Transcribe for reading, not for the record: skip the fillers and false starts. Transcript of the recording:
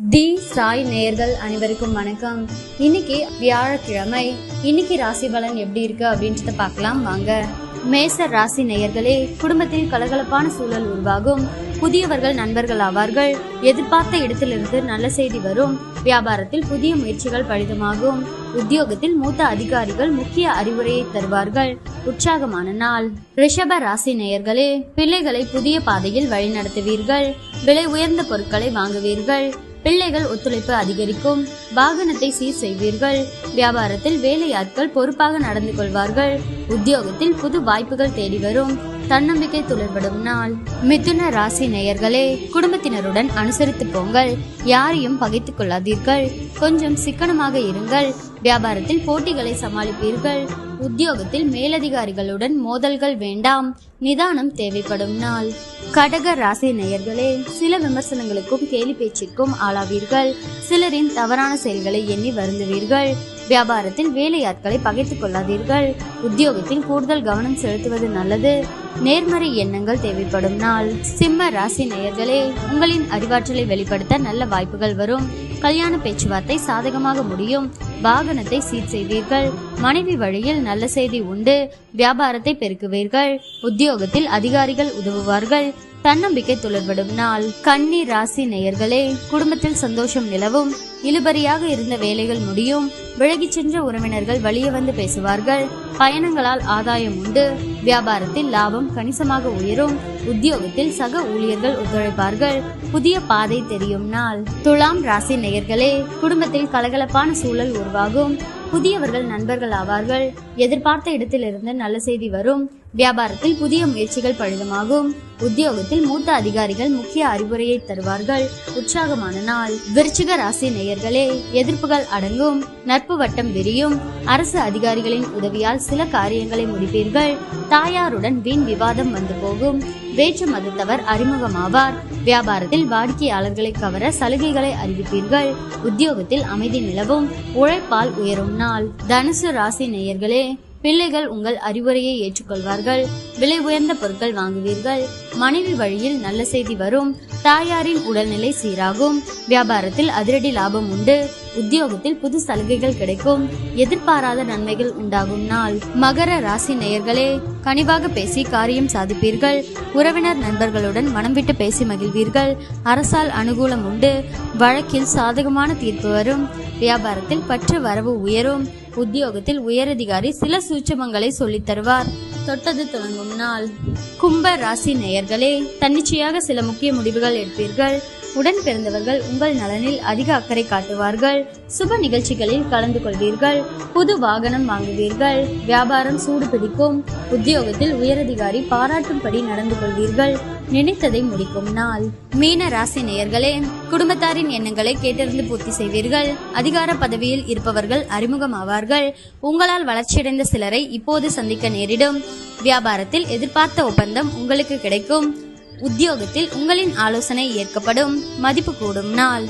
தி சாய் நேயர்கள் அனைவருக்கும் வணக்கம். இன்னைக்கு வியாழக்கிழமை. இன்னைக்கு ராசி பலன் எப்படி இருக்கு அப்படின்றத பார்க்கலாம் வாங்க. மேச ராசி நேயர்களே, குடும்பத்தில் கலகலப்பான சூழல் உருவாகும். புதியவர்கள் நண்பர்கள் ஆவார்கள். எதிர்பார்த்த இடத்திலிருந்து நல்ல செய்தி வரும். வியாபாரத்தில் புதிய முயற்சிகள் பலிதமாகும். உத்தியோகத்தில் மூத்த அதிகாரிகள் முக்கிய அறிவுரையை தருவார்கள். உற்சாகமான நாள். ரிஷப ராசி நேயர்களே, பிள்ளைகளை புதிய பாதையில் வழிநடத்துவீர்கள். விலை உயர்ந்த பொருட்களை வாங்குவீர்கள். பிள்ளைகள் ஒத்துழைப்பு அதிகரிக்கும். வாகனத்தை சீர் செய்வீர்கள். வியாபாரத்தில் வேலையாட்கள் பொறுப்பாக நடந்து கொள்வார்கள். உத்தியோகத்தில் புது வாய்ப்புகள் தேடி வரும். தன்னம்பிக்கை துளிர்படும் நாள். மிதுன ராசி நேயர்களே, குடும்பத்தினருடன் அனுசரித்து போங்கள். யாரையும் பகைத்துக் கொள்ளாதீர்கள். கொஞ்சம் சிக்கனமாக இருங்கள். வியாபாரத்தில் போட்டிகளை சமாளிப்பீர்கள். உத்தியோகத்தில் மேலதிகாரிகளுடன் மோதல்கள் வேண்டாம். நிதானம் தேவைப்படும் நாள். கடக ராசி நேயர்களே, சில விமர்சனங்களுக்கும் கேலி பேச்சிற்கும் ஆளாவீர்கள். சிலரின் தவறான செயல்களை எண்ணி வருந்துவீர்கள். வியாபாரத்தில் வேலையாட்களை பகைத்துக் கொள்ளாதீர்கள். உத்தியோகத்தில் கூடுதல் கவனம் செலுத்துவது நல்லது. நேர்மறை எண்ணங்கள் தேவைப்படும் நாள். சிம்ம ராசி நேயர்களே, உங்களின் அறிவாற்றலை வெளிப்படுத்த நல்ல வாய்ப்புகள் வரும். கல்யாண பேச்சுவார்த்தை சாதகமாக முடியும். வாகனத்தை சீர் செய்வீர்கள். மனைவி வழியில் நல்ல செய்தி உண்டு. வியாபாரத்தை பெருக்குவீர்கள். உத்தியோகத்தில் அதிகாரிகள் உதவுவார்கள். தன்னம்பிக்கை துளிர்படும் நாள். கன்னி ராசி நேயர்களே, குடும்பத்தில் சந்தோஷம் நிலவும். இழுபறியாக இருந்த வேலைகள் முடியும். விலகி சென்ற உறவினர்கள் வழியே வந்து பேசுவார்கள். பயணங்களால் ஆதாயம் உண்டு. வியாபாரத்தில் லாபம் கணிசமாக உயரும். உத்தியோகத்தில் சக ஊழியர்கள் ஒத்துழைப்பார்கள். புதிய பாதை தெரியும் நாள். துலாம் ராசி நேயர்களே, குடும்பத்தில் கலகலப்பான சூழல் உருவாகும். புதியவர்கள் நண்பர்கள் ஆவார்கள். எதிர்பார்த்த இடத்திலிருந்து நல்ல செய்தி வரும். வியாபாரத்தில் புதிய முயற்சிகள் பலிதமாகும். உத்தியோகத்தில் மூத்த அதிகாரிகள் முக்கிய அறிவுரையை தருவார்கள். உற்சாகமான நாள். விருச்சிக ராசி நேயர்களே, எதிர்ப்புகள் அடங்கும். நட்பு வட்டம் விரியும். அரசு அதிகாரிகளின் உதவியால் சில காரியங்களை முடிப்பீர்கள். தாயாருடன் வீண் விவாதம் வந்து போகும். வேற்று மதத்தவர் அறிமுகமாவார். வியாபாரத்தில் வாடிக்கையாளர்களை கவர சலுகைகளை அறிவிப்பீர்கள். உத்தியோகத்தில் அமைதி நிலவும். உழைப்பால் உயரும் நாள். தனுசு ராசி நேயர்களே, பிள்ளைகள் உங்கள் அறிவுரையை ஏற்றுக்கொள்வார்கள். விலை உயர்ந்த பொருட்கள் வாங்குவீர்கள். மனைவி வழியில் நல்ல செய்தி வரும். தாயாரின் உடல்நிலை சீராகும். வியாபாரத்தில் அதிரடி லாபம் உண்டு. உத்தியோகத்தில் புது சலுகைகள் கிடைக்கும். எதிர்பாராத நன்மைகள் உண்டாகும் நாள். மகர ராசி நேயர்களே, கனிவாக பேசி காரியம் சாதிப்பீர்கள். உறவினர் நண்பர்களுடன் மனம் விட்டு பேசி மகிழ்வீர்கள். அரசால் அனுகூலம் உண்டு. வழக்கில் சாதகமான தீர்ப்பு வரும். வியாபாரத்தில் பற்று வரவு உயரும். உத்தியோகத்தில் உயரதிகாரி சில சூட்சமங்களை சொல்லித் தருவார். தொட்டது தொடங்கும் நாள். கும்ப ராசி நேயர்களே, தன்னிச்சையாக சில முக்கிய முடிவுகள் எடுப்பீர்கள். உடன் பிறந்தவர்கள் உங்கள் நலனில் அதிக அக்கறை காட்டுவார்கள். சுப நிகழ்ச்சிகளில் கலந்து கொள்வீர்கள். புது வாகனம் வாங்குவீர்கள். வியாபாரம் சூடு பிடிக்கும். உத்தியோகத்தில் உயரதிகாரி பாராட்டும்படி நடந்து கொள்வீர்கள். நினைத்ததை முடிக்கும் நாள். மீன ராசி நேயர்களே, குடும்பத்தாரின் எண்ணங்களை கேட்டறிந்து பூர்த்தி செய்வீர்கள். அதிகார பதவியில் இருப்பவர்கள் அறிமுகமாவார்கள். உங்களால் வளர்ச்சியடைந்த சிலரை இப்போது சந்திக்க நேரிடும். வியாபாரத்தில் எதிர்பார்த்த ஒப்பந்தம் உங்களுக்கு கிடைக்கும். உத்தியோகத்தில் உங்களின் ஆலோசனை ஏற்கப்படும். மதிப்பு கூடும் நாள்.